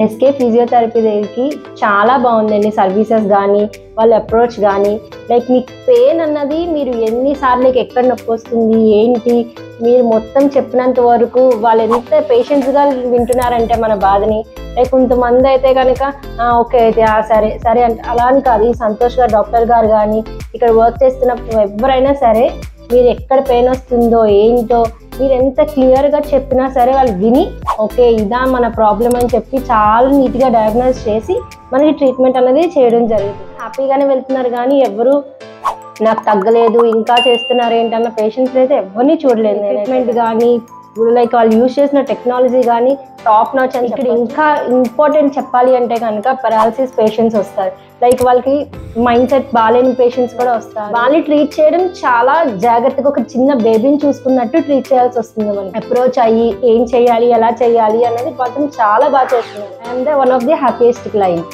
SK physiotherapy దగ్గరికి చాలా బాగుందండి. సర్వీసెస్ కానీ వాళ్ళ అప్రోచ్ కానీ లైక్ మీకు పెయిన్ అన్నది మీరు ఎన్నిసార్లు ఎక్కడ నొప్పి వస్తుంది ఏంటి మీరు మొత్తం చెప్పినంత వరకు వాళ్ళు ఎంత పేషెన్స్గా వింటున్నారంటే మన బాధని. లైక్ కొంతమంది అయితే కనుక ఓకే అయితే సరే సరే అంటే అలా అని కాదు. ఈ సంతోష్ గారు డాక్టర్ గారు కానీ ఇక్కడ వర్క్ చేస్తున్నప్పుడు ఎవరైనా సరే మీరు ఎక్కడ పెయిన్ వస్తుందో ఏంటో మీరు ఎంత క్లియర్గా చెప్పినా సరే వాళ్ళు విని ఓకే ఇదా మన ప్రాబ్లం అని చెప్పి చాలా నీట్గా డయాగ్నోస్ చేసి మనకి ట్రీట్మెంట్ అనేది చేయడం జరుగుతుంది. హ్యాపీగానే వెళ్తున్నారు కానీ ఎవరు నాకు తగ్గలేదు ఇంకా చేస్తున్నారు ఏంటన్న పేషెంట్స్ అయితే ఎవరిని చూడలేదు. ట్రీట్మెంట్ కానీ లైక్ వాళ్ళు యూజ్ చేసిన టెక్నాలజీ కానీ టాప్ నాచ్ అని. ఇక్కడ ఇంకా ఇంపార్టెంట్ చెప్పాలి అంటే కనుక పెరాలసిస్ పేషెంట్స్ వస్తారు. లైక్ వాళ్ళకి మైండ్ సెట్ బాగాలేని పేషెంట్స్ కూడా వస్తారు. వాళ్ళని ట్రీట్ చేయడం చాలా జాగ్రత్తగా ఒక చిన్న బేబీని చూసుకున్నట్టు ట్రీట్ చేయాల్సి వస్తుంది. మనకి అప్రోచ్ అయ్యి ఏం చేయాలి ఎలా చేయాలి అనేది మాత్రం చాలా బాగా చేస్తున్నారు. I'm the one of the happiest client.